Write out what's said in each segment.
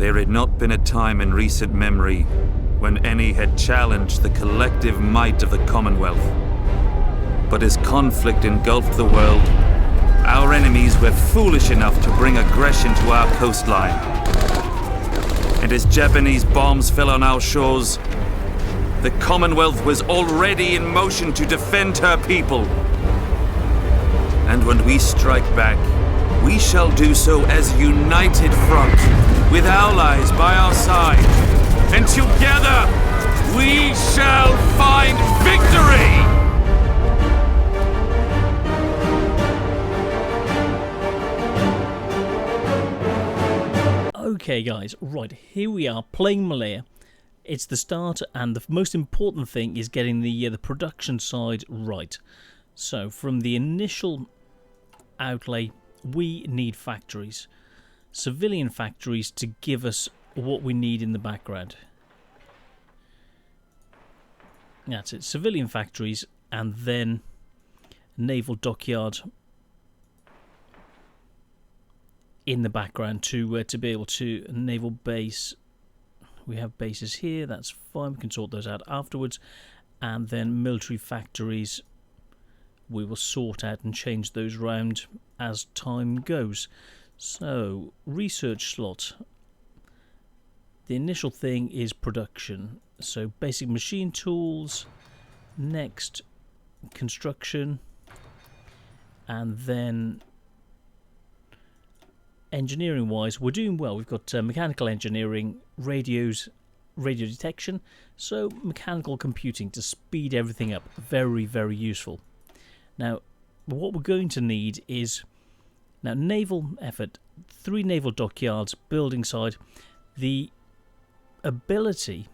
There had not been a time in recent memory when any had challenged the collective might of the Commonwealth. But as conflict engulfed the world, our enemies were foolish enough to bring aggression to our coastline. And as Japanese bombs fell on our shores, the Commonwealth was already in motion to defend her people. And when we strike back, we shall do so as a united front, with allies by our side. And together, we shall find victory! Okay guys, right, here we are playing Malaya. It's the start, and the most important thing is getting the production side right. So from the initial outlay, we need factories. Civilian factories to give us what we need in the background. That's it, civilian factories, and then naval dockyard in the background to be able to naval base. We have bases here, that's fine, we can sort those out afterwards. And then military factories, we will sort out and change those round as time goes. So, research slot. The initial thing is production. So, basic machine tools, next construction, and then engineering wise, we're doing well. We've got mechanical engineering, radios, radio detection, so mechanical computing to speed everything up. Very, very useful. Now, what we're going to need is now naval effort, 3 naval dockyards, building side, the ability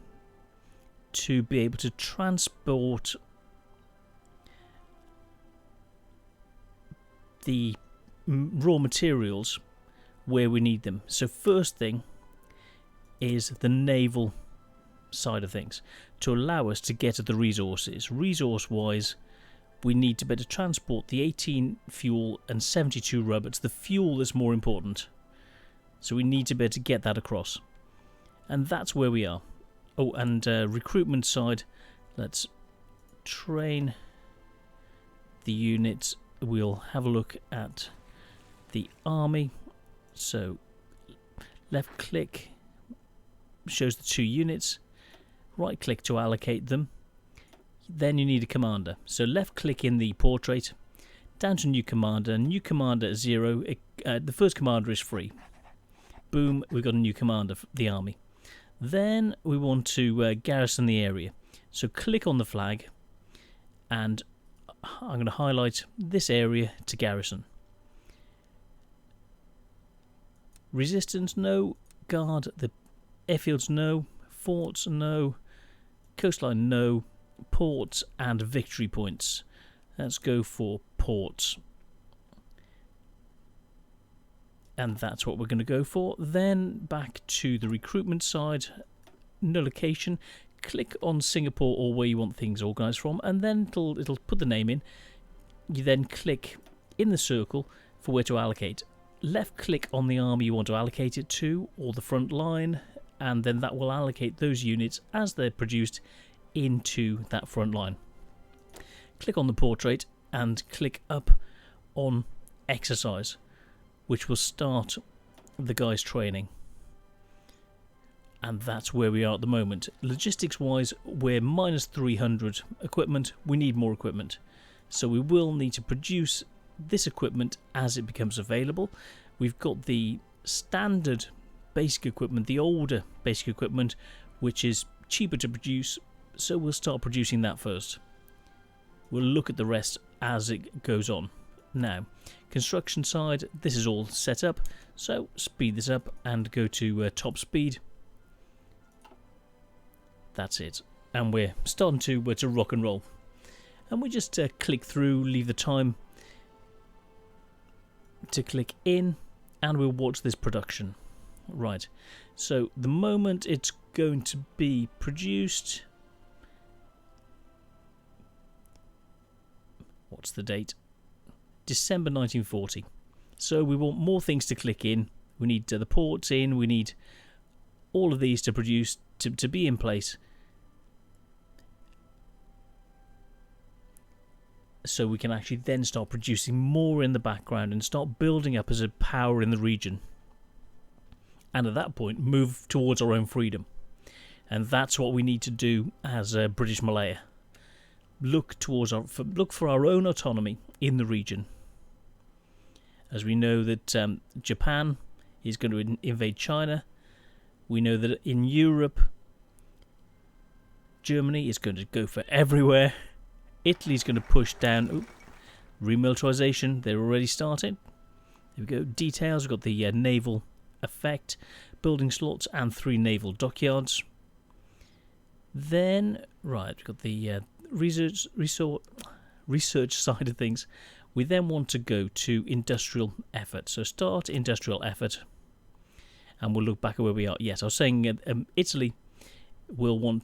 to be able to transport the raw materials where we need them. So first thing is the naval side of things to allow us to get at the resources. Resource wise, we need to better transport the 18 fuel and 72 rubber. It's the fuel that's more important, so we need to be able to get that across, and that's where we are. Oh, and recruitment side, let's train the units. We'll have a look at the army. So left click shows the 2 units, right click to allocate them. Then you need a commander. So left click in the portrait, down to new commander 0. The first commander is free. Boom, we've got a new commander for the army. Then we want to garrison the area. So click on the flag, and I'm going to highlight this area to garrison. Resistance, no. Guard the airfields, no. Forts, no. Coastline, no. Ports and victory points. Let's go for ports. And that's what we're going to go for. Then back to the recruitment side. No location. Click on Singapore or where you want things organised from, and then it'll put the name in. You then click in the circle for where to allocate. Left click on the army you want to allocate it to, or the front line, and then that will allocate those units as they're produced into that front line. Click on the portrait and click up on exercise, which will start the guys training. And that's where we are at the moment. Logistics wise, we're minus 300 equipment. We need more equipment, so we will need to produce this equipment as it becomes available. We've got the standard basic equipment, the older basic equipment, which is cheaper to produce, so we'll start producing that first. We'll look at the rest as it goes on. Now, construction side, this is all set up, so speed this up and go to top speed. That's it, and we're starting to rock and roll. And we just click through, leave the time to click in, and we'll watch this production. Right, so the moment it's going to be produced, what's the date? December 1940. So we want more things to click in. We need the ports in, we need all of these to produce, to be in place, so we can actually then start producing more in the background and start building up as a power in the region. And at that point, move towards our own freedom. And that's what we need to do as British Malaya. Look for our own autonomy in the region. As we know that Japan is going to invade China. We know that in Europe, Germany is going to go for everywhere. Italy's going to push down remilitarization. They're already started. There we go. Details. We've got the naval effect, building slots, and 3 naval dockyards. Then, right, we've got the research side of things. We then want to go to industrial effort. So start industrial effort, and we'll look back at where we are. Yes, I was saying Italy will want,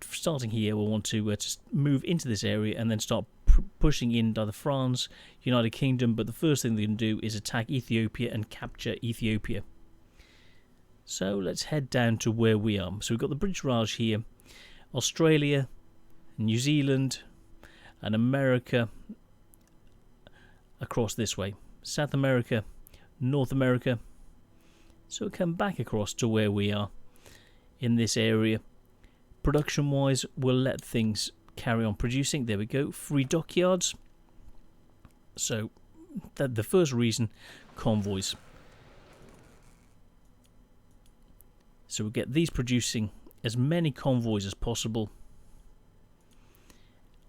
starting here, we'll want to just move into this area and then start pushing in either France, United Kingdom. But the first thing they can do is attack Ethiopia and capture Ethiopia. So let's head down to where we are. So we've got the British Raj here, Australia, New Zealand, and America across this way. South America, North America. So we'll come back across to where we are in this area. Production wise, we'll let things carry on producing. There we go. 3 dockyards. So the first reason, convoys. So we'll get these producing as many convoys as possible,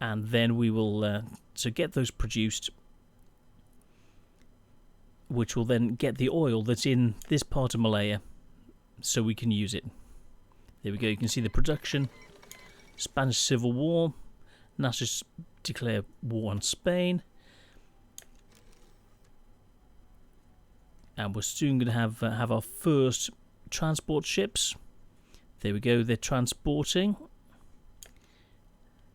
and then we will get those produced, which will then get the oil that's in this part of Malaya so we can use it. There we go. You can see the production. Spanish Civil War. NASA's declare war on Spain. And we're soon going to have our first transport ships. There we go. They're transporting.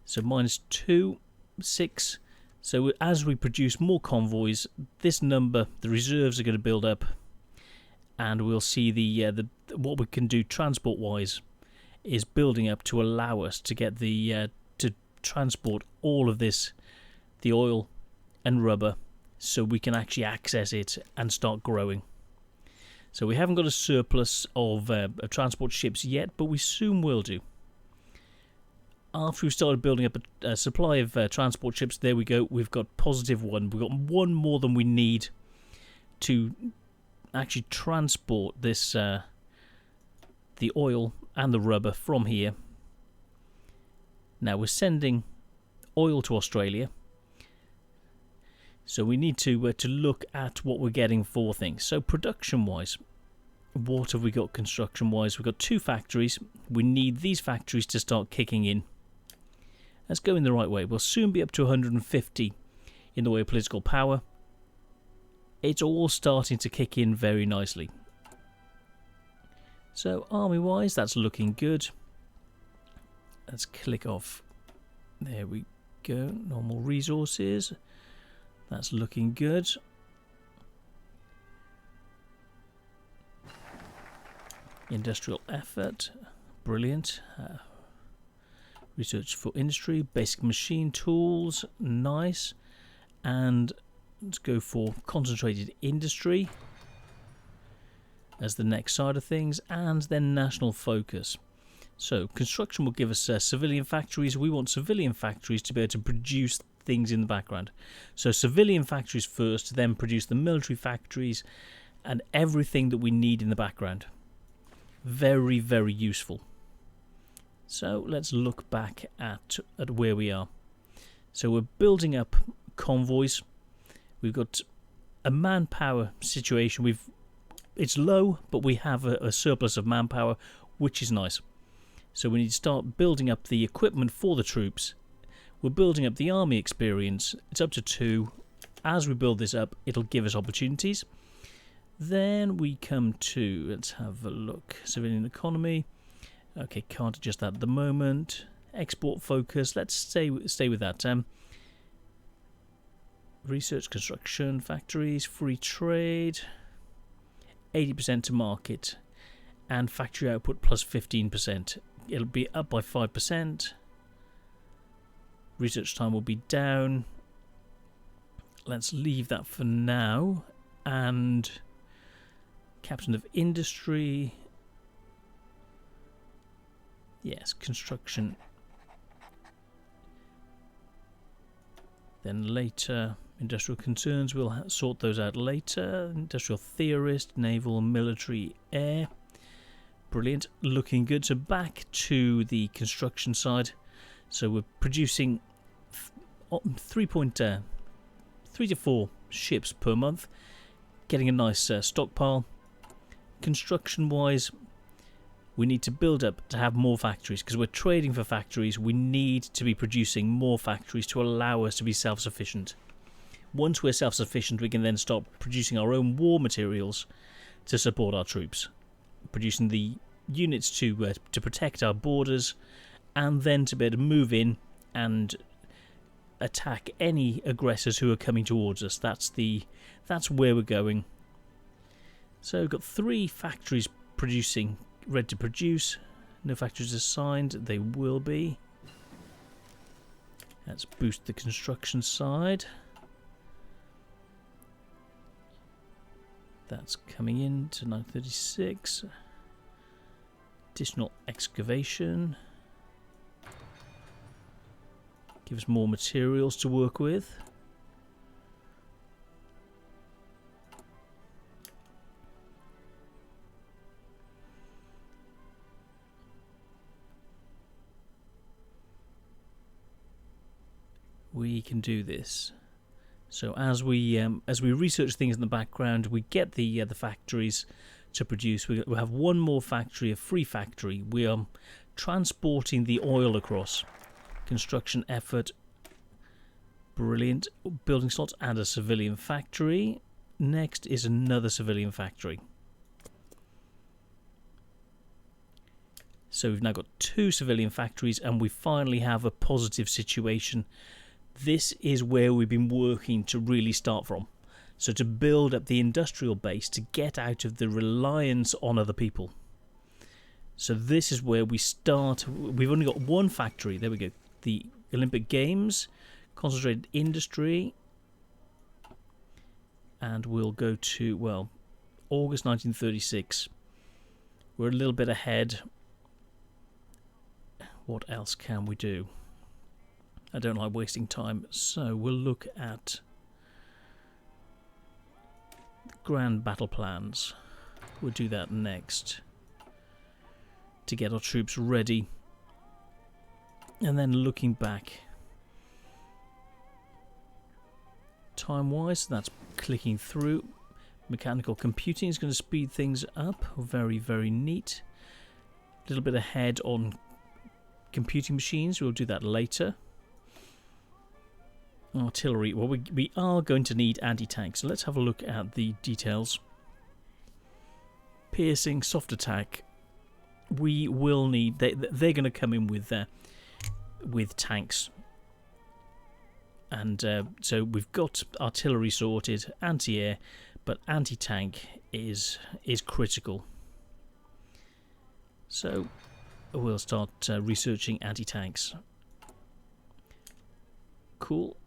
So -2, 6. So as we produce more convoys, this number, the reserves are going to build up, and we'll see the what we can do transport wise is building up to allow us to get the to transport all of this, the oil and rubber, so we can actually access it and start growing. So we haven't got a surplus of transport ships yet, but we soon will do. After we've started building up a supply of transport ships, there we go, we've got +1. We've got 1 more than we need to actually transport this the oil and the rubber from here. Now we're sending oil to Australia, so we need to look at what we're getting for things. So production wise, what have we got construction wise? We've got 2 factories. We need these factories to start kicking in. Let's go in the right way. We'll soon be up to 150 in the way of political power. It's all starting to kick in very nicely. So army wise, that's looking good. Let's click off. There we go. Normal resources. That's looking good. Industrial effort. Brilliant. Research for industry. Basic machine tools. Nice. And let's go for concentrated industry as the next side of things, and then national focus. So construction will give us civilian factories. We want civilian factories to be able to produce things in the background. So civilian factories first, then produce the military factories and everything that we need in the background. Very, very useful. So let's look back at where we are. So we're building up convoys. We've got a manpower situation. It's low, but we have a surplus of manpower, which is nice. So we need to start building up the equipment for the troops. We're building up the army experience. It's up to 2. As we build this up, it'll give us opportunities. Then we come to, let's have a look, civilian economy. Okay, can't adjust that at the moment. Export focus, let's stay with that. Research, construction, factories, free trade, 80% to market. and factory output plus 15%. It'll be up by 5%. Research time will be down. Let's leave that for now. And captain of industry. Yes, construction. Then later, industrial concerns, we'll sort those out later. Industrial theorist, naval, military, air. Brilliant, looking good. So back to the construction side. So we're producing 3 to 4 ships per month, getting a nice stockpile. Construction wise, we need to build up to have more factories, because we're trading for factories. We need to be producing more factories to allow us to be self-sufficient. Once we're self-sufficient, we can then start producing our own war materials to support our troops, producing the units to protect our borders, and then to be able to move in and attack any aggressors who are coming towards us. That's where we're going. So we've got 3 factories producing, ready to produce. No factories assigned. They will be. Let's boost the construction side. That's coming in to 936. Additional excavation. Give us more materials to work with. We can do this. So as we research things in the background, we get the factories to produce. We have one more factory, a free factory. We are transporting the oil across. Construction effort, brilliant. Building slots and a civilian factory. Next is another civilian factory. So we've now got 2 civilian factories, and we finally have a positive situation. This is where we've been working to really start from. So to build up the industrial base, to get out of the reliance on other people. So this is where we start. We've only got 1 factory. There we go. The Olympic Games, concentrated industry. And we'll go to, well, August 1936. We're a little bit ahead. What else can we do? I don't like wasting time, so we'll look at the grand battle plans. We'll do that next to get our troops ready. And then looking back, time-wise, that's clicking through. Mechanical computing is going to speed things up. Very, very neat. A little bit ahead on computing machines. We'll do that later. Artillery. Well, we are going to need anti-tanks. So let's have a look at the details. Piercing, soft attack. We will need. They're going to come in with tanks. And so we've got artillery sorted, anti-air, but anti-tank is critical. So we'll start researching anti-tanks. Cool.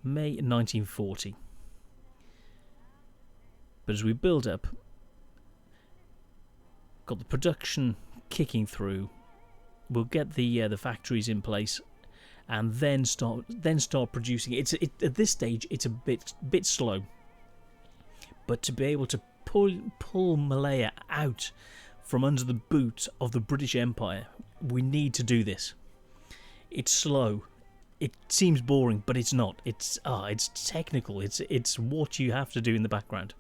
May 1940. But as we build up, got the production kicking through. We'll get the factories in place, and then start producing. At this stage it's a bit slow, but to be able to pull Malaya out from under the boot of the British Empire, we need to do this. It's slow. It seems boring, but it's not. It's technical. It's what you have to do in the background.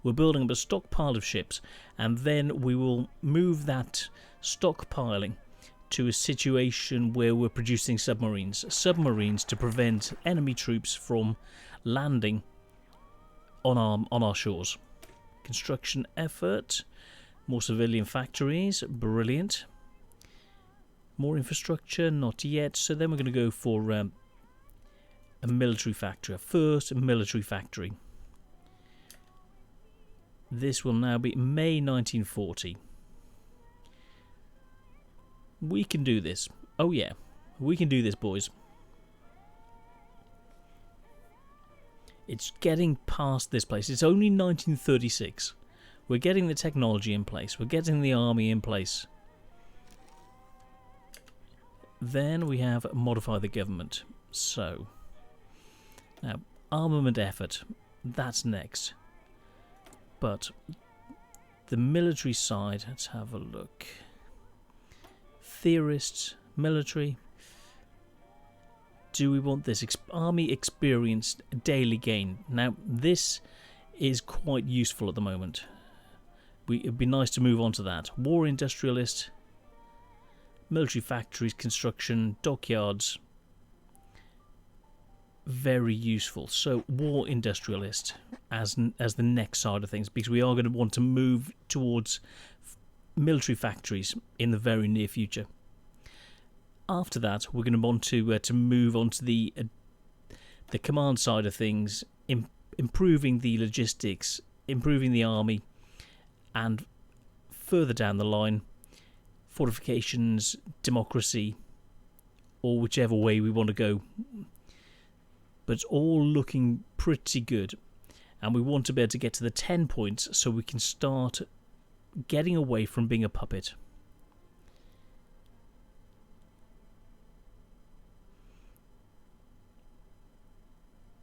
We're building up a stockpile of ships, and then we will move that stockpiling to a situation where we're producing submarines to prevent enemy troops from landing on our shores. Construction effort, more civilian factories, brilliant. More infrastructure, not yet. So then we're going to go for a military factory. Our first military factory. This will now be May 1940. We can do this. Oh yeah, we can do this, boys. It's getting past this place. It's only 1936. We're getting the technology in place. We're getting the army in place. Then we have modify the government. So, now, armament effort. That's next. But the military side, let's have a look. Theorists, military. Do we want this? Army experience daily gain. Now, this is quite useful at the moment. It'd be nice to move on to that. War industrialist, military factories, construction, dockyards. Very useful. So, war industrialist as the next side of things, because we are going to want to move towards military factories in the very near future. After that, we're going to want to move on to the command side of things, improving the logistics, improving the army, and further down the line, fortifications, democracy, or whichever way we want to go. But it's all looking pretty good, and we want to be able to get to the 10 points so we can start getting away from being a puppet.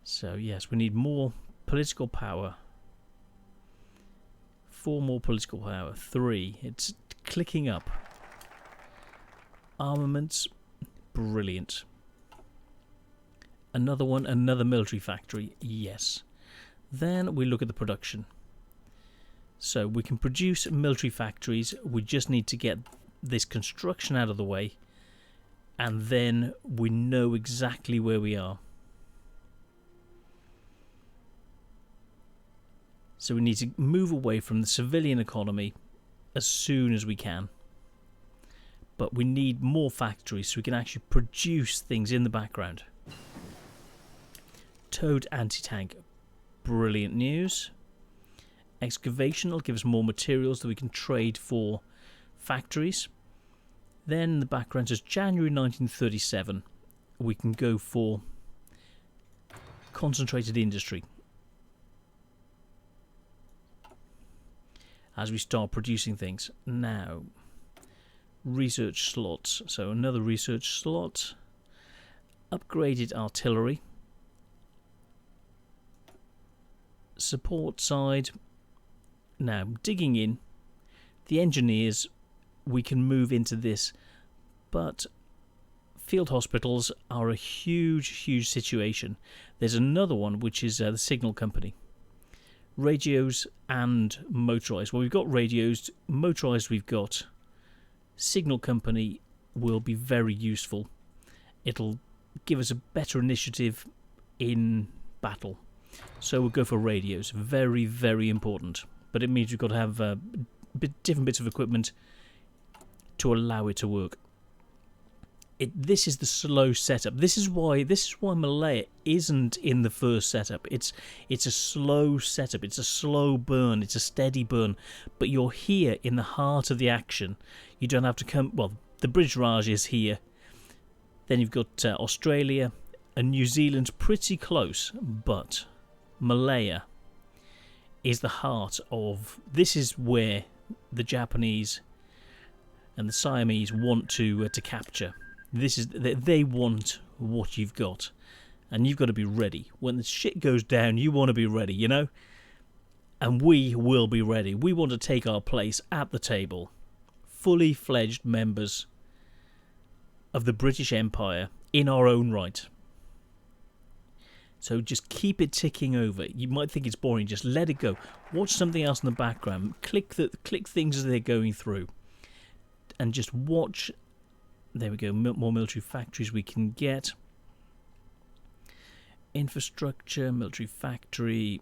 So yes, we need more political power. 4 more political power. 3. It's clicking up. Armaments. Brilliant. Another one, another military factory. Yes. Then we look at the production. So we can produce military factories. We just need to get this construction out of the way. And then we know exactly where we are. So we need to move away from the civilian economy as soon as we can. But we need more factories so we can actually produce things in the background. Towed anti-tank. Brilliant news. Excavation will give us more materials that we can trade for factories. Then the background says January 1937. We can go for concentrated industry. As we start producing things. Now, research slots. So another research slot. Upgraded artillery. Support side. Now, digging in. The engineers, we can move into this. But field hospitals are a huge situation. There's another one, which is the signal company. Radios and motorised. Well, we've got radios. Motorised we've got. Signal company will be very useful. It'll give us a better initiative in battle. So we'll go for radios. Very, very important. But it means we've got to have different bits of equipment to allow it to work. This is the slow setup. This is why Malaya isn't in the first setup. It's a slow setup. It's a slow burn. It's a steady burn. But you're here in the heart of the action. You don't have to come. Well, the British Raj is here. Then you've got Australia and New Zealand pretty close, but Malaya is the heart of. This is where the Japanese and the Siamese want to capture. This is they want what you've got, and you've got to be ready. When the shit goes down, you want to be ready, you know? And we will be ready. We want to take our place at the table. Fully fledged members of the British Empire in our own right. So just keep it ticking over. You might think it's boring, just let it go. Watch something else in the background. Click things as they're going through. And just watch. There we go, more military factories we can get. Infrastructure, military factory.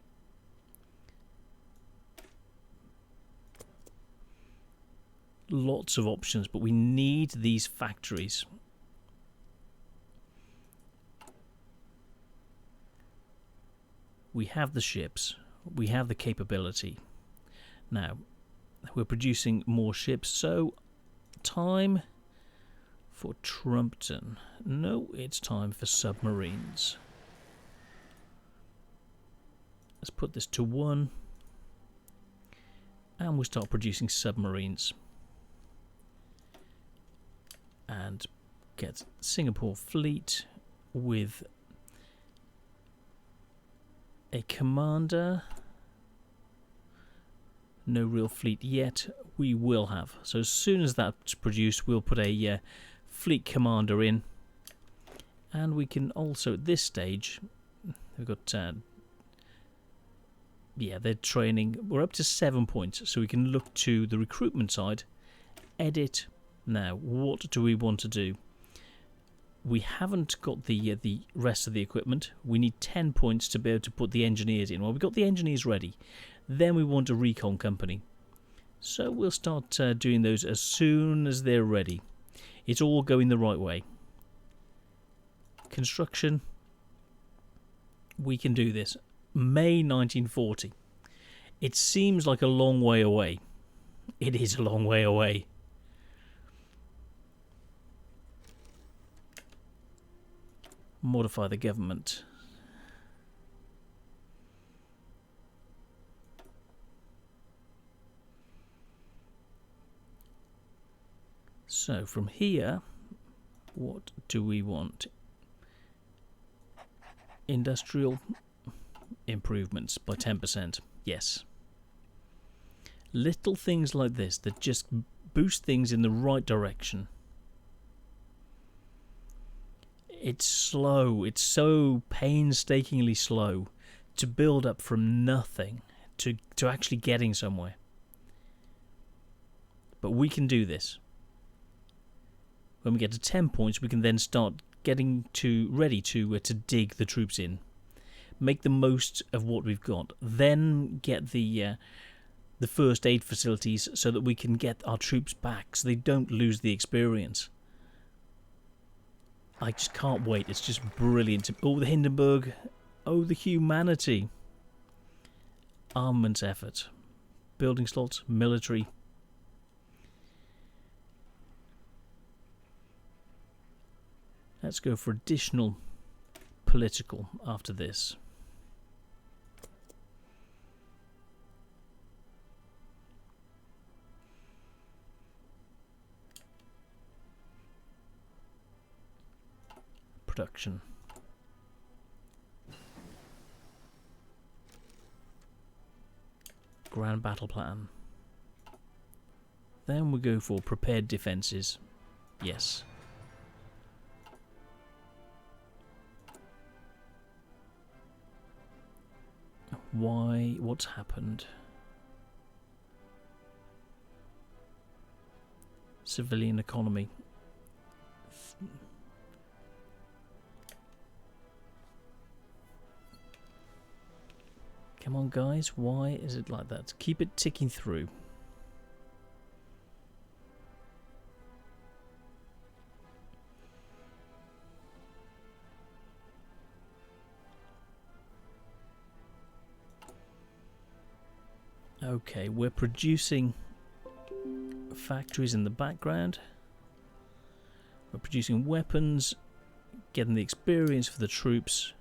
Lots of options, but we need these factories. We have the ships. We have the capability. Now, we're producing more ships, so time For Trumpton. No, it's time for submarines. Let's put this to 1. And we'll start producing submarines. And get Singapore fleet with a commander. No real fleet yet. We will have. So as soon as that's produced, we'll put a fleet commander in. And we can also, at this stage, we've got... yeah, they're training. We're up to 7 points, so we can look to the recruitment side. Edit. Now, what do we want to do? We haven't got the rest of the equipment. We need 10 points to be able to put the engineers in. Well, we've got the engineers ready. Then we want a recon company. So we'll start doing those as soon as they're ready. It's all going the right way. Construction. We can do this. May 1940. It seems like a long way away. It is a long way away. Modify the government. So from here, what do we want? Industrial improvements by 10%. Yes. Little things like this that just boost things in the right direction. It's slow. It's so painstakingly slow to build up from nothing to actually getting somewhere. But we can do this. When we get to 10 points, we can then start getting ready to dig the troops in. Make the most of what we've got. Then get the first aid facilities so that we can get our troops back so they don't lose the experience. I just can't wait. It's just brilliant. Oh, the Hindenburg. Oh, the humanity. Armaments effort. Building slots. Military. Let's go for additional political after this. Production. Grand battle plan. Then we go for prepared defences. Yes. Why? What's happened? Civilian economy. Come on, guys. Why is it like that? Keep it ticking through. Okay, we're producing factories in the background. We're producing weapons, getting the experience for the troops.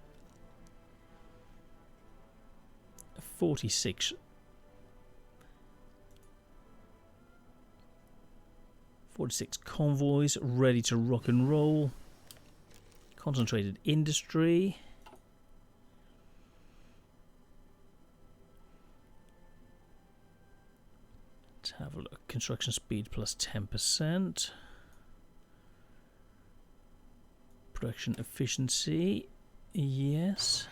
46 convoys ready to rock and roll. Concentrated industry. Let's have a look. Construction speed plus 10%. Production efficiency. Yes.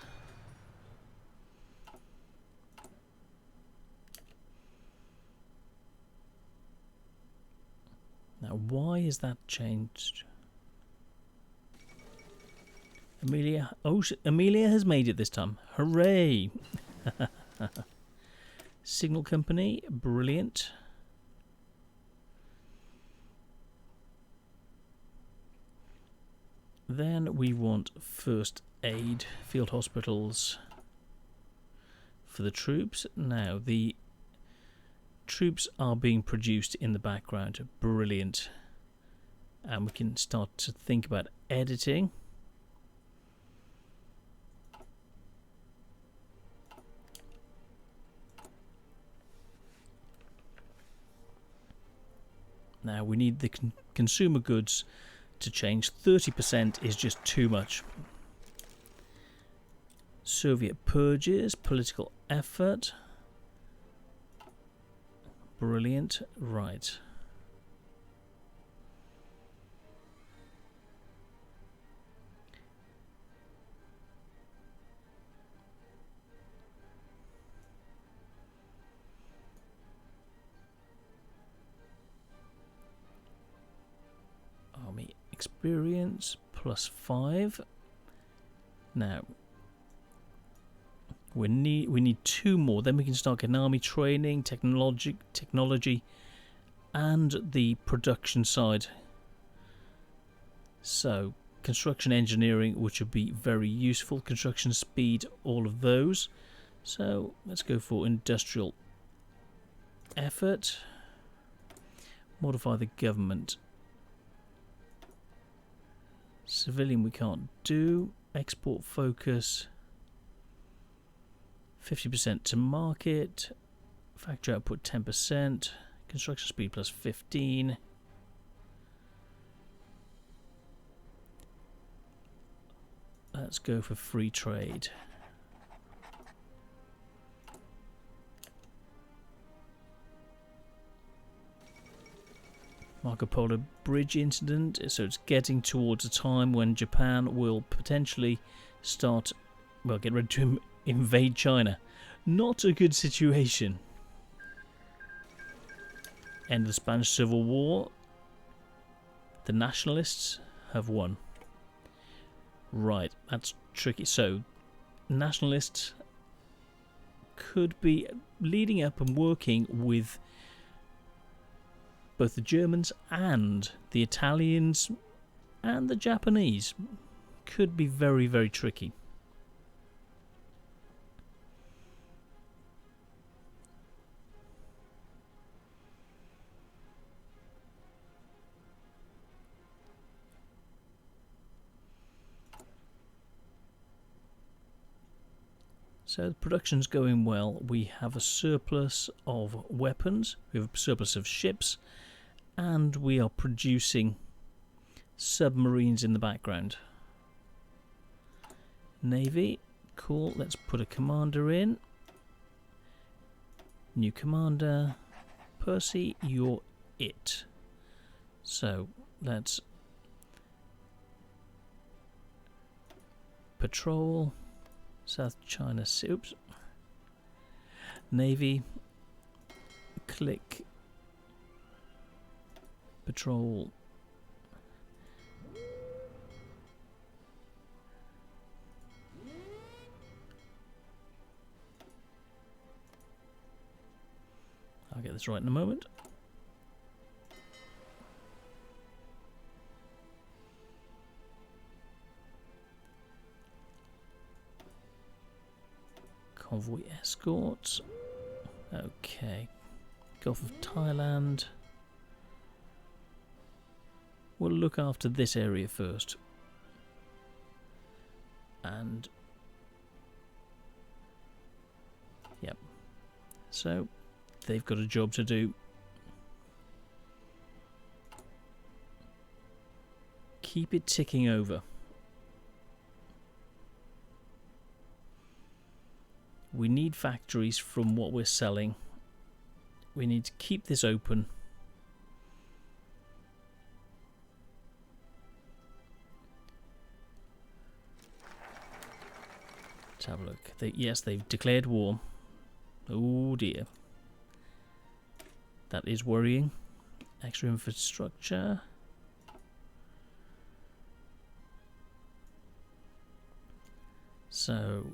Now, why is that changed? Amelia. Oh, Amelia has made it this time. Hooray! Signal company. Brilliant. Then we want first aid, field hospitals for the troops. Now, the troops are being produced in the background. Brilliant. And we can start to think about editing. Now we need the consumer goods to change. 30% is just too much. Soviet purges, political effort. Brilliant. Right. Army experience +5. Now we need 2 more. Then we can start getting army training, technology, and the production side. So construction engineering, which would be very useful. Construction speed, all of those. So let's go for industrial effort. Modify the government. Civilian we can't do. Export focus. 50% to market. Factory output 10%. Construction speed +15. Let's go for free trade. Marco Polo Bridge incident. So it's getting towards a time when Japan will potentially start, well, get ready to invade China. Not a good situation. End of the Spanish Civil War. The nationalists have won. Right, that's tricky. So, nationalists could be leading up and working with both the Germans and the Italians and the Japanese. Could be very, very tricky. So the production's going well. We have a surplus of weapons, we have a surplus of ships, and we are producing submarines in the background. Navy, cool. Let's put a commander in. New commander. Percy, you're it. So let's patrol South China Sea. Oops. Navy. Click. Patrol. I'll get this right in a moment. Convoy escorts. Okay. Gulf of Thailand. We'll look after this area first. And yep. So they've got a job to do. Keep it ticking over. We need factories from what we're selling. We need to keep this open. Let's have a look. Yes, they've declared war. Oh dear. That is worrying. Extra infrastructure. So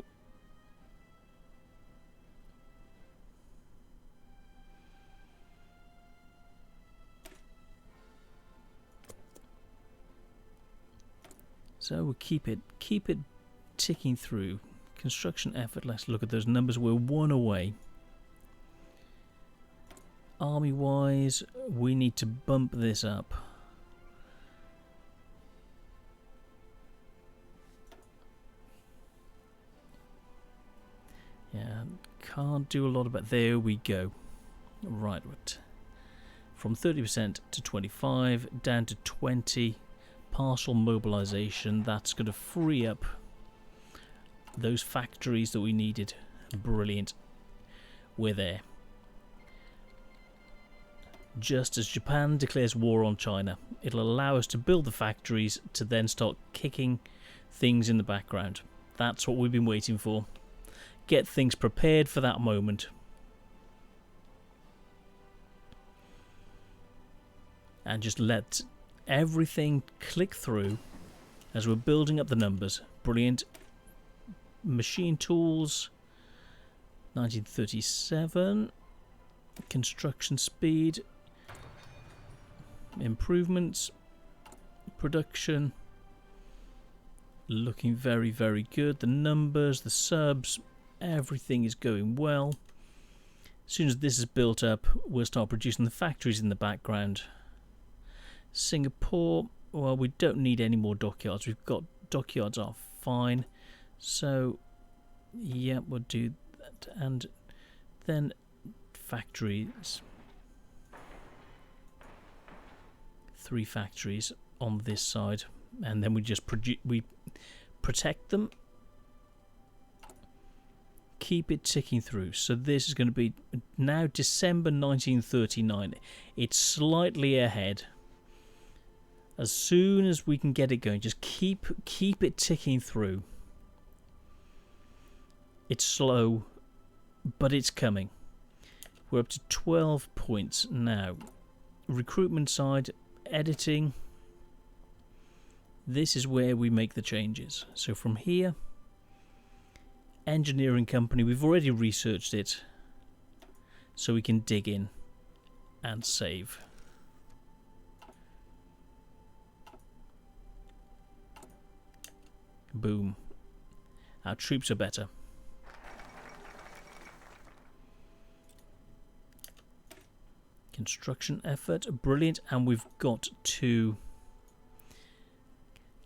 we'll keep it ticking through. Construction effort. Let's look at those numbers. We're 1 away. Army wise, we need to bump this up. Can't do a lot about... There we go. Right. From 30% to 25, down to 20. Partial mobilization. That's going to free up those factories that we needed. Brilliant. We're there. Just as Japan declares war on China, it'll allow us to build the factories to then start kicking things in the background. That's what we've been waiting for. Get things prepared for that moment. And just let everything click through as we're building up the numbers. Brilliant. Machine tools. 1937. Construction speed. Improvements. Production. Looking very, very good. The numbers, the subs, everything is going well. As soon as this is built up, we'll start producing the factories in the background. Singapore, well, we don't need any more dockyards. We've got dockyards are fine. So, yeah, we'll do that. And then factories. 3 factories on this side. And then we just protect them. Keep it ticking through. So this is going to be now December 1939. It's slightly ahead. As soon as we can get it going, just keep it ticking through. It's slow, but it's coming. We're up to 12 points now. Recruitment side, editing. This is where we make the changes. So from here, engineering company, we've already researched it, so we can dig in and save. Boom. Our troops are better. Construction effort, brilliant. And we've got to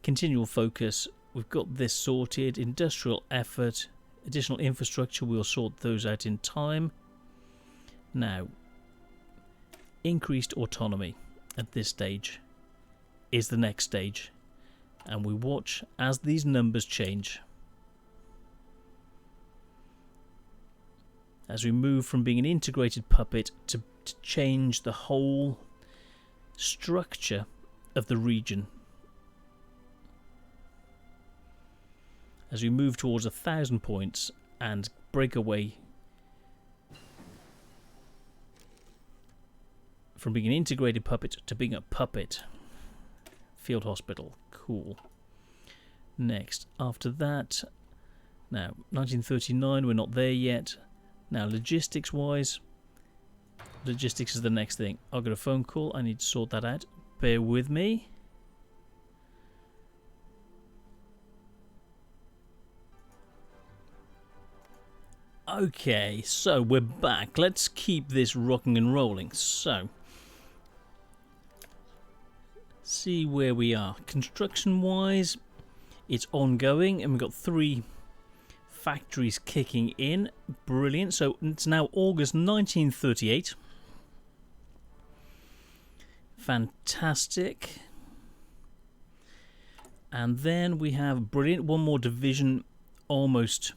continual focus. We've got this sorted. Industrial effort, additional infrastructure, we'll sort those out in time. Now, increased autonomy at this stage is the next stage. And we watch as these numbers change. As we move from being an integrated puppet to change the whole structure of the region. As we move towards 1,000 points and break away from being an integrated puppet to being a puppet. Field hospital, cool. Next, after that, now 1939, we're not there yet. Now logistics wise, logistics is the next thing. I've got a phone call, I need to sort that out. Bear with me. Okay, so we're back. Let's keep this rocking and rolling. So, see where we are. Construction wise, it's ongoing, and we've got 3 factories kicking in. Brilliant. So it's now August 1938. Fantastic. And then we have brilliant, one more division almost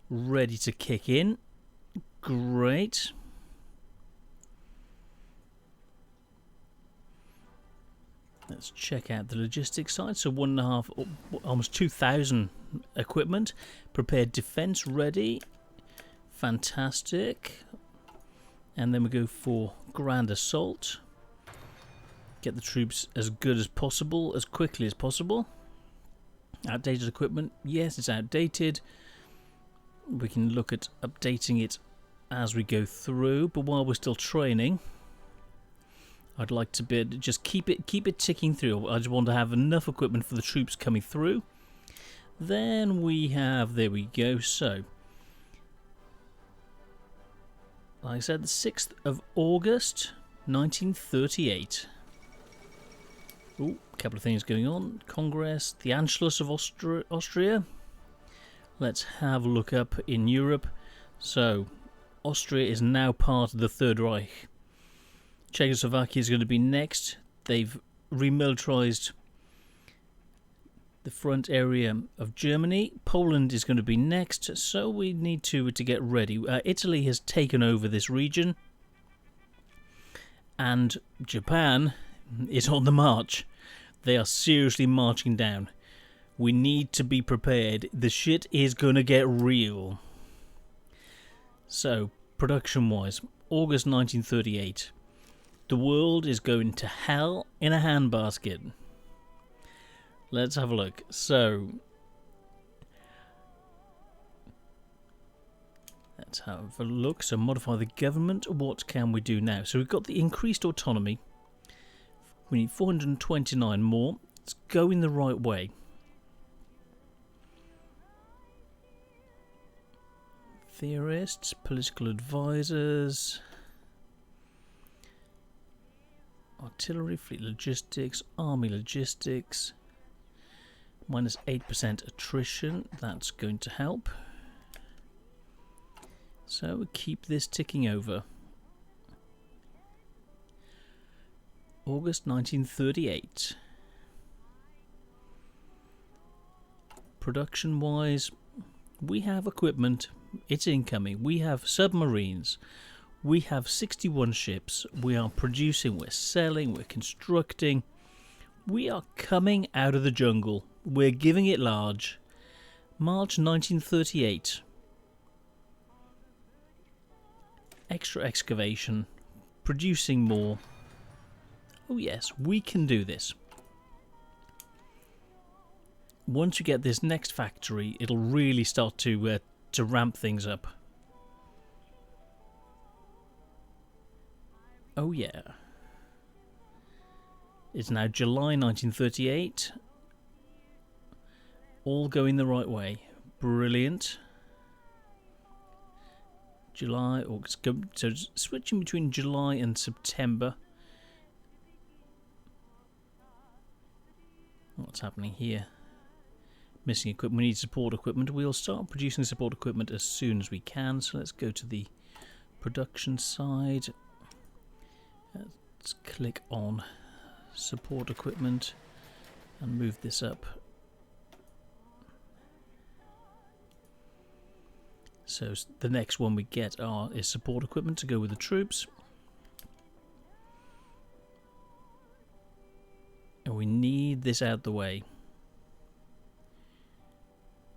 ready to kick in. Great. Let's check out the logistics side. So 1.5, almost 2,000 equipment. Prepared defense ready. Fantastic. And then we go for grand assault. Get the troops as good as possible, as quickly as possible. Outdated equipment. Yes, it's outdated. We can look at updating it as we go through. But while we're still training, I'd like to be just keep it ticking through. I just want to have enough equipment for the troops coming through. Then we have, there we go. So, like I said, the 6th of August, 1938. Ooh, a couple of things going on. Congress, the Anschluss of Austria. Let's have a look up in Europe. So, Austria is now part of the Third Reich. Czechoslovakia is going to be next. They've remilitarized the front area of Germany. Poland is going to be next, so we need to get ready. Italy has taken over this region, and Japan is on the march. They are seriously marching down. We need to be prepared. The shit is going to get real. So, production-wise, August 1938. The world is going to hell in a handbasket. Let's have a look. So, let's have a look. So, modify the government. What can we do now? So, we've got the increased autonomy. We need 429 more. It's going the right way. Theorists, political advisors, artillery, fleet logistics, army logistics, minus 8% attrition, that's going to help. So we keep this ticking over. August 1938. Production wise, we have equipment. It's incoming. We have submarines. We have 61 ships. We are producing, we're selling, we're constructing. We are coming out of the jungle. We're giving it large. March 1938. Extra excavation. Producing more. Oh yes, we can do this. Once you get this next factory, it'll really start to ramp things up. Oh yeah. It's now July 1938. All going the right way. Brilliant. July, August. So switching between July and September. What's happening here? Missing equipment. We need support equipment. We'll start producing support equipment as soon as we can. So let's go to the production side. Let's click on support equipment and move this up. So the next one we get is support equipment to go with the troops. And we need this out the way.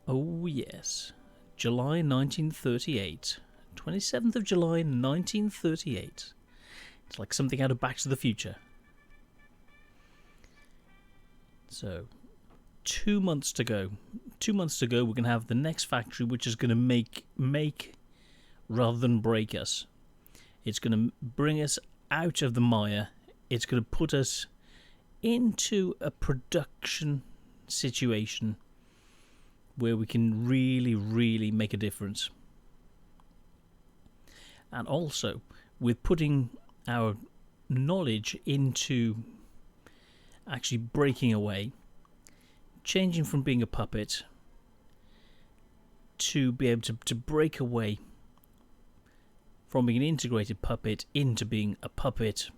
Oh yes, July 1938, 27th of July 1938. It's like something out of Back to the Future. So, 2 months to go. 2 months to go, we're going to have the next factory, which is going to make rather than break us. It's going to bring us out of the mire. It's going to put us into a production situation where we can really, really make a difference. And also, with putting our knowledge into actually breaking away, changing from being a puppet to be able to break away from being an integrated puppet into being a puppet,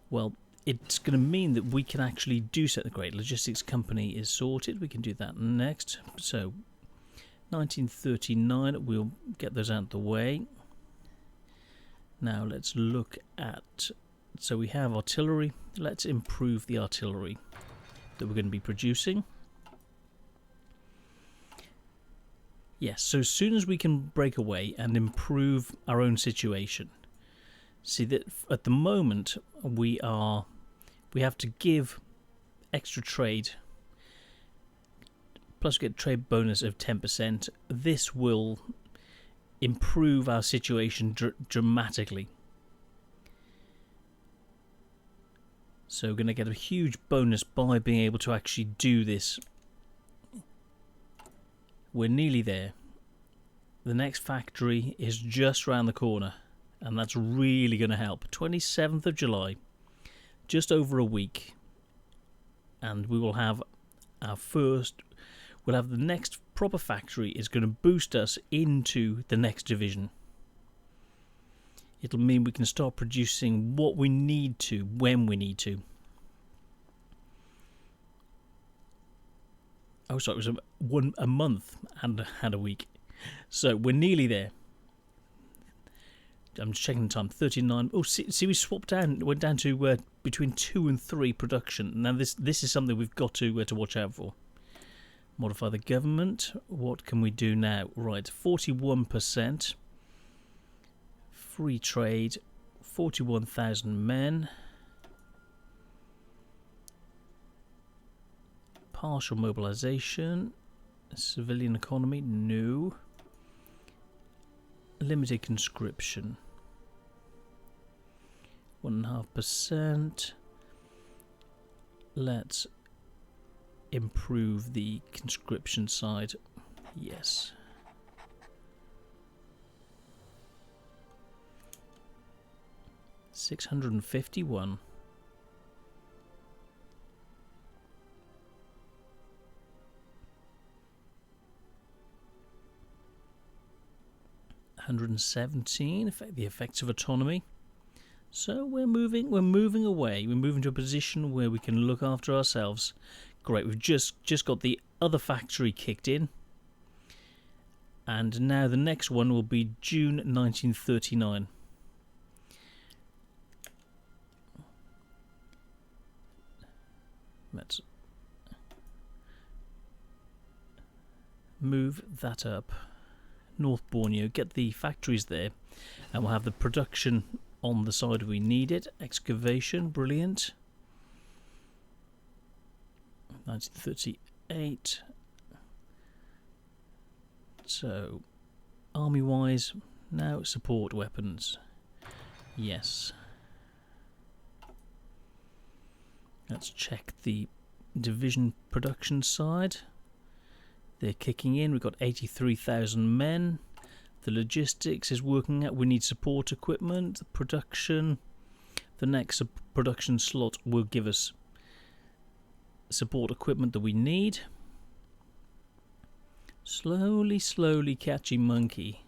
well, it's going to mean that we can actually do something great. Logistics company is sorted. We can do that next. So, 1939, we'll get those out of the way. Now, let's look at... So, we have artillery. Let's improve the artillery that we're going to be producing. Yes, so as soon as we can break away and improve our own situation. See that at the moment we have to give extra trade, plus we get trade bonus of 10%. This will improve our situation dramatically. So we're going to get a huge bonus by being able to actually do this. We're nearly there. The next factory is just around the corner. And that's really going to help. 27th of July. Just over a week. And we will have our first... We'll have the next proper factory is going to boost us into the next division. It'll mean we can start producing what we need to, when we need to. Oh, sorry, it was a month and a week. So we're nearly there. I'm just checking the time. 39. Oh, see, we swapped down. Went down to between 2 and 3 production. Now this is something we've got to watch out for. Modify the government. What can we do now? Right, 41%. Free trade. 41,000 men. Partial mobilization. Civilian economy. No. Limited conscription. 1.5%. Let's improve the conscription side. Yes. $651. $117. The effects of autonomy. So we're moving away. We're moving to a position where we can look after ourselves. Great. We've just got the other factory kicked in, and now the next one will be June 1939. Let's move that up. North Borneo, get the factories there, and we'll have the production on the side we need it. Excavation, brilliant. 1938. So, army-wise, now support weapons. Yes. Let's check the division production side. They're kicking in. We've got 83,000 men. The logistics is working out. We need support equipment. Production. The next production slot will give us support equipment that we need. Slowly catching monkey.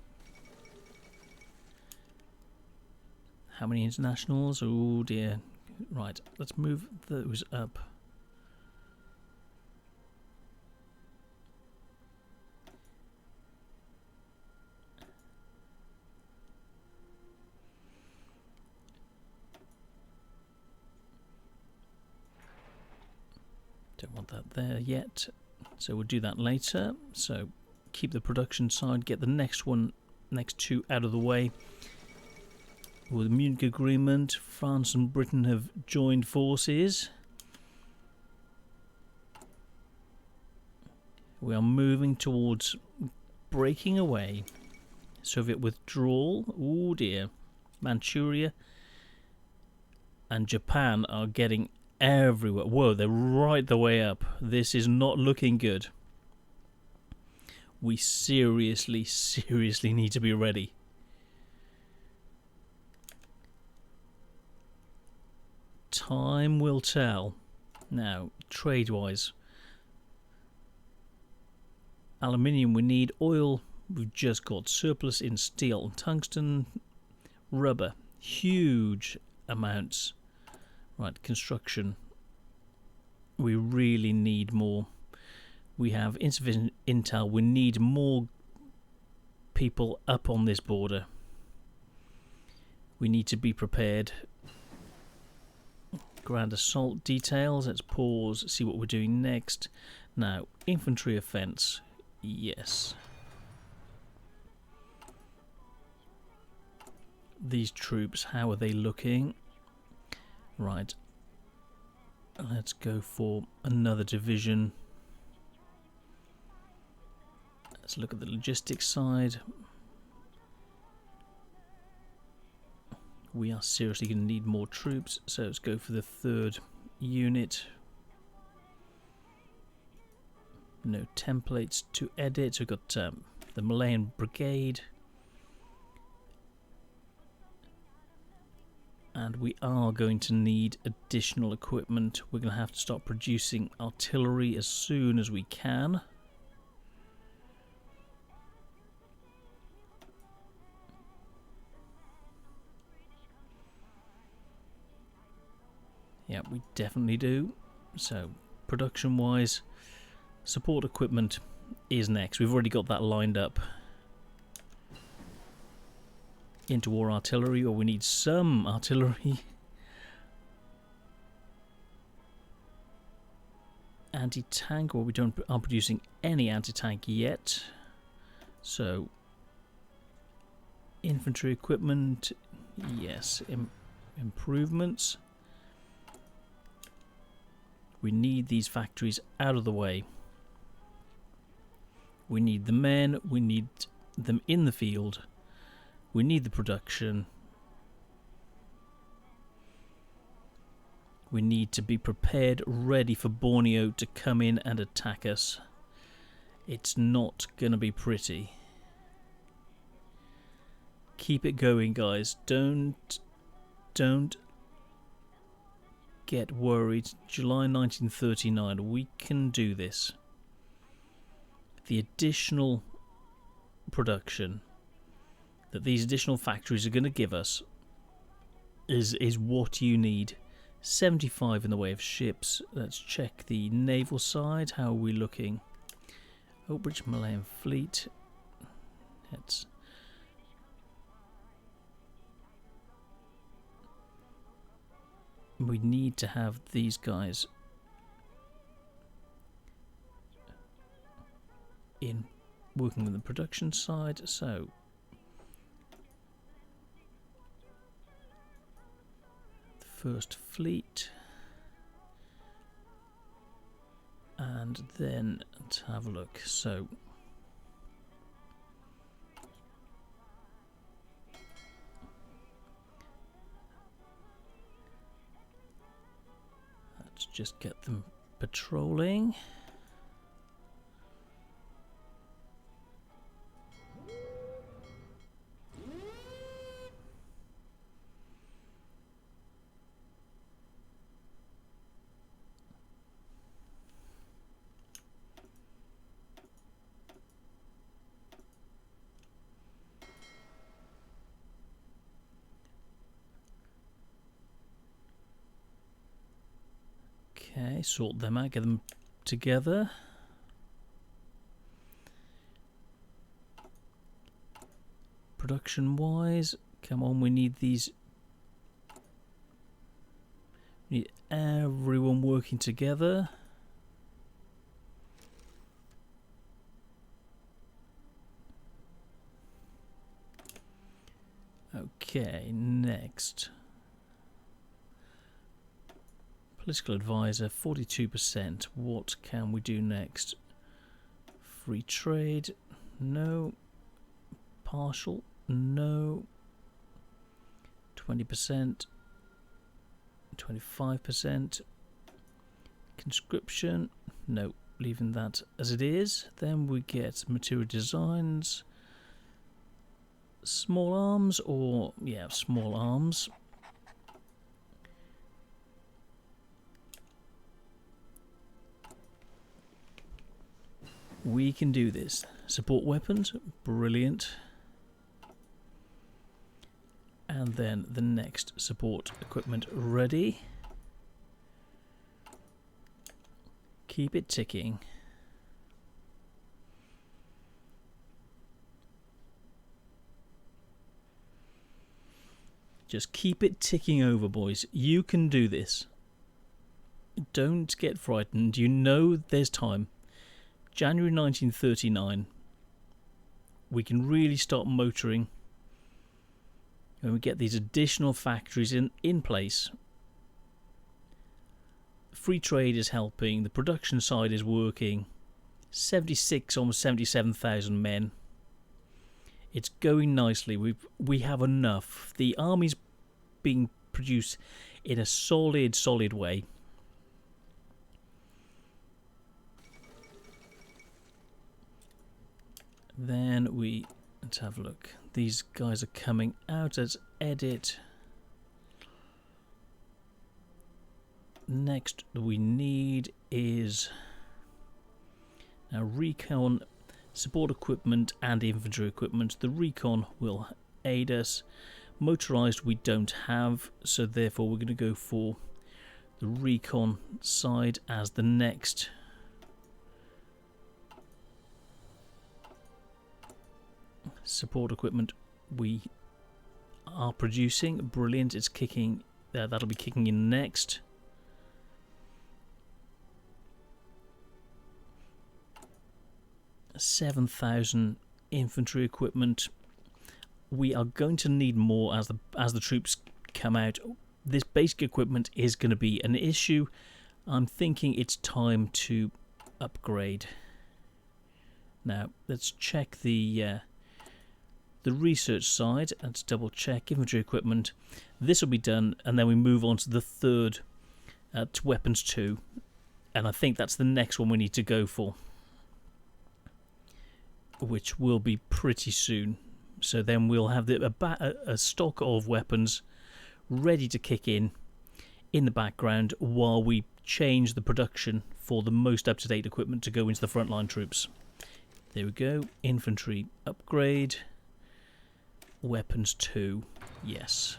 How many internationals? Oh dear. Right, let's move those up. Don't want that there yet, so we'll do that later. So keep the production side, get the next two out of the way. With the Munich Agreement, France and Britain have joined forces. We are moving towards breaking away. Soviet withdrawal, oh dear. Manchuria and Japan are getting everywhere. Whoa, they're right the way up. This is not looking good. We seriously need to be ready. Time will tell. Now, trade-wise, aluminium we need, oil we've just got, surplus in steel, tungsten, rubber, huge amounts. Right, construction, we really need more. We have insufficient intel. We need more people up on this border. We need to be prepared. Grand assault details. Let's pause, see what we're doing next. Now, infantry offence. Yes. These troops, how are they looking? Right. Let's go for another division. Let's look at the logistics side. We are seriously going to need more troops, so let's go for the 3rd unit. No templates to edit. We've got the Malayan Brigade. And we are going to need additional equipment. We're going to have to start producing artillery as soon as we can. Yeah, we definitely do. So, production-wise, support equipment is next. We've already got that lined up into our artillery, or we need some artillery. Anti-tank, or we aren't producing any anti-tank yet. So, infantry equipment, yes, improvements. We need these factories out of the way. We need the men, we need them in the field, we need the production. We need to be prepared, ready for Borneo to come in and attack us. It's not gonna be pretty. Keep it going, guys. Don't get worried. July 1939, we can do this. The additional production that these additional factories are going to give us is what you need. 75 in the way of ships. Let's check the naval side. How are we looking? Oh, British Malayan fleet. We need to have these guys in working with the production side. So the first fleet, and then let's have a look. So let's just get them patrolling. Okay, sort them out, get them together. Production wise, come on, we need these. We need everyone working together. Okay, next. Political advisor, 42%. What can we do next? Free trade? No. Partial? No. 20%. 25%. Conscription? No. Leaving that as it is. Then we get material designs. Small arms, or yeah, small arms. We can do this. Support weapons, brilliant. And then the next support equipment ready. Keep it ticking. Just keep it ticking over, boys. You can do this. Don't get frightened. You know there's time. January 1939, we can really start motoring when we get these additional factories in place. Free trade is helping, the production side is working. 76, almost 77,000 men. It's going nicely. We have enough. The army's being produced in a solid way. Then let's have a look. These guys are coming out as edit. Next we need is now recon, support equipment and infantry equipment. The recon will aid us. Motorized we don't have, so therefore we're going to go for the recon side as the next. Support equipment we are producing. Brilliant. It's kicking. That'll be kicking in next. $7,000 infantry equipment. We are going to need more as the troops come out. This basic equipment is going to be an issue. I'm thinking it's time to upgrade. Now let's check the research side. Let's double check infantry equipment. This will be done, and then we move on to the third, to weapons 2, and I think that's the next one we need to go for, which will be pretty soon. So then we'll have a stock of weapons ready to kick in the background while we change the production for the most up-to-date equipment to go into the frontline troops. There we go. Infantry upgrade. Weapons 2. Yes.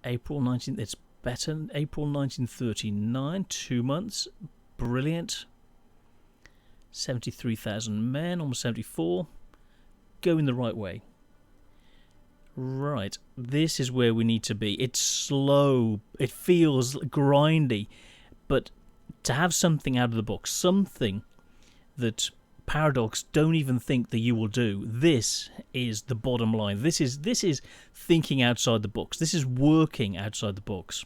April 19th. It's better. April 1939. 2 months. Brilliant. 73,000 men. Almost 74. Going the right way. Right, this is where we need to be. It's slow, it feels grindy, but to have something out of the box, something that Paradox don't even think that you will do, this is the bottom line. This is thinking outside the box. This is working outside the box.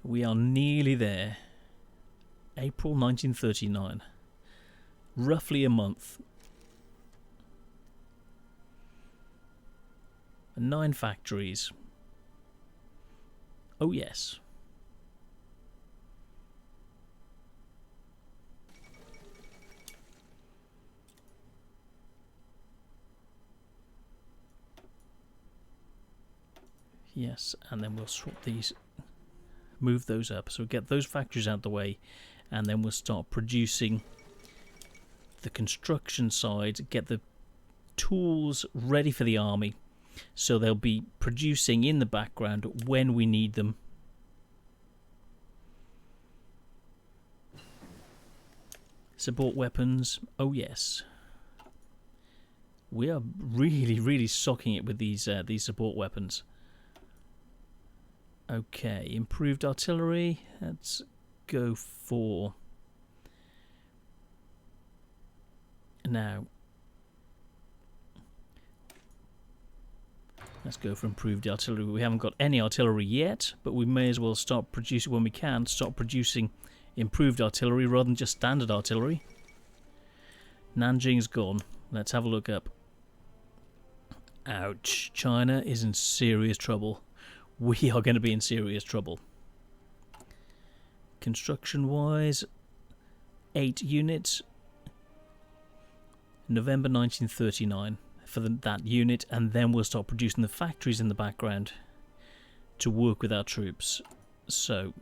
We are nearly there. April 1939. Roughly a month. 9 factories. Oh yes. Yes, and then we'll swap these. Move those up, so get those factories out the way, and then we'll start producing the construction side, get the tools ready for the army, so they'll be producing in the background when we need them. Support weapons. Oh yes, we are really socking it with these support weapons. Okay, improved artillery. Let's go for... Now, let's go for improved artillery. We haven't got any artillery yet, but we may as well start producing, when we can, start producing improved artillery rather than just standard artillery. Nanjing's gone. Let's have a look up. Ouch. China is in serious trouble. We are going to be in serious trouble. Construction-wise, 8 units. November 1939 for that unit, and then we'll start producing the factories in the background to work with our troops. So,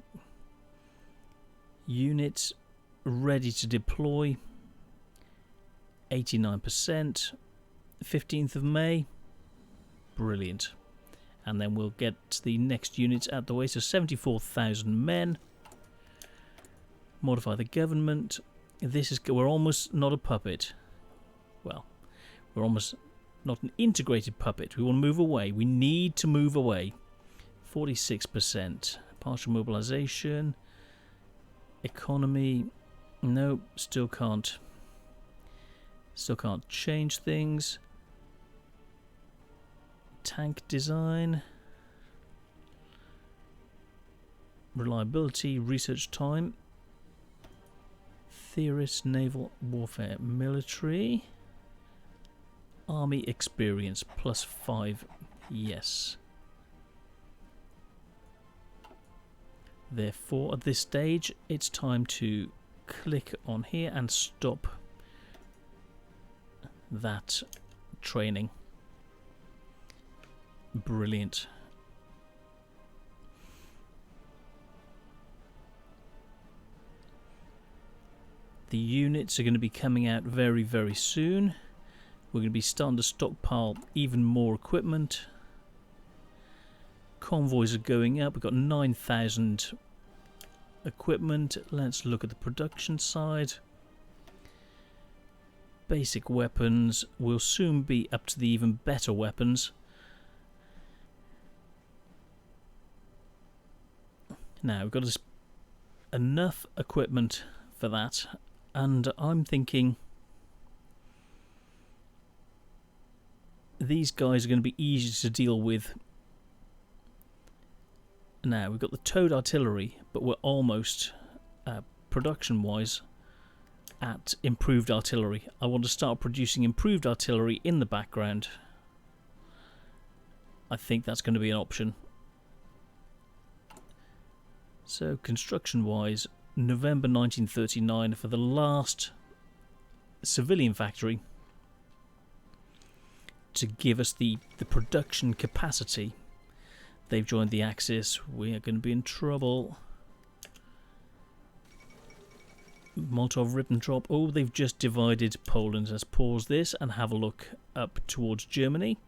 units ready to deploy. 89%. 15th of May. Brilliant. And then we'll get the next units out the way. So 74,000 men. Modify the government. We're almost not a puppet. Well, we're almost not an integrated puppet. We want to move away. We need to move away. 46%. Partial mobilization. Economy. No, still can't. Still can't change things. Tank design, reliability, research time, theorist, naval warfare, military, army experience, +5, yes. Therefore, at this stage, it's time to click on here and stop that training. Brilliant. The units are going to be coming out very, very soon. We're going to be starting to stockpile even more equipment. Convoys are going up. We've got 9,000 equipment. Let's look at the production side. Basic weapons will soon be up to the even better weapons. Now we've got enough equipment for that, and I'm thinking these guys are going to be easy to deal with. Now we've got the towed artillery, but we're almost production wise at improved artillery. I want to start producing improved artillery in the background. I think that's going to be an option. So construction wise, November 1939 for the last civilian factory to give us the production capacity. They've joined the Axis. We are going to be in trouble. Molotov-Ribbentrop. Oh, they've just divided Poland. Let's pause this and have a look up towards Germany.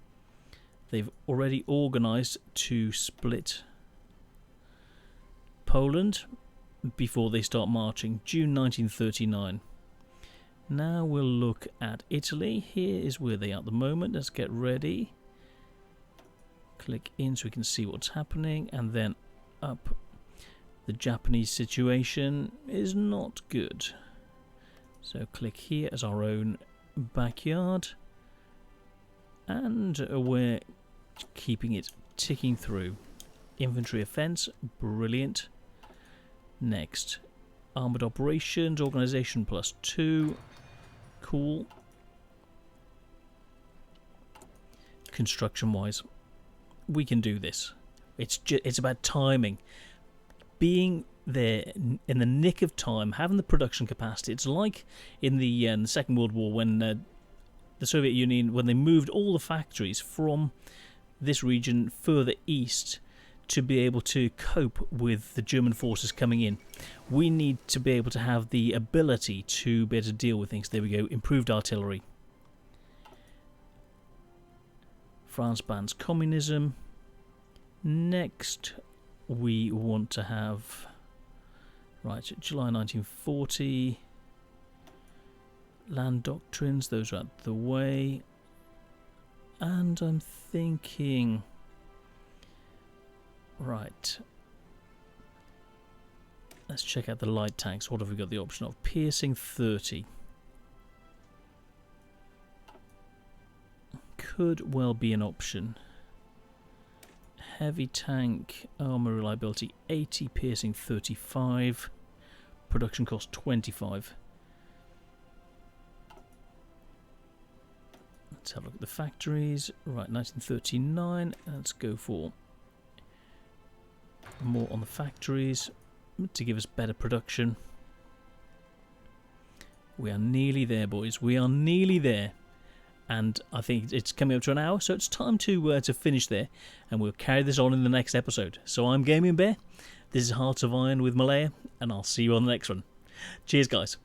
They've already organised to split Poland before they start marching. June 1939. Now we'll look at Italy. Here is where they are at the moment. Let's get ready. Click in so we can see what's happening, and then up. The Japanese situation is not good. So click here as our own backyard, and we're keeping it ticking through. Infantry offence, brilliant. Next, armoured operations, organisation +2, cool. Construction wise, we can do this. It's about timing. Being there in the nick of time, having the production capacity. It's like in the Second World War when the Soviet Union, when they moved all the factories from this region further east to be able to cope with the German forces coming in. We need to be able to have the ability to be able to deal with things. There we go, improved artillery. France bans communism. Next, we want to have, right, July 1940, land doctrines, those are out the way. And I'm thinking, right, let's check out the light tanks. What have we got the option of? Piercing 30. Could well be an option. Heavy tank, armour reliability 80, piercing 35, production cost 25. Let's have a look at the factories. Right, 1939. Let's go for more on the factories to give us better production. We are nearly there, boys. We are nearly there. And I think it's coming up to an hour, so it's time to finish there, and we'll carry this on in the next episode. So I'm Gaming Bear, this is Hearts of Iron with Malaya, and I'll see you on the next one. Cheers, guys.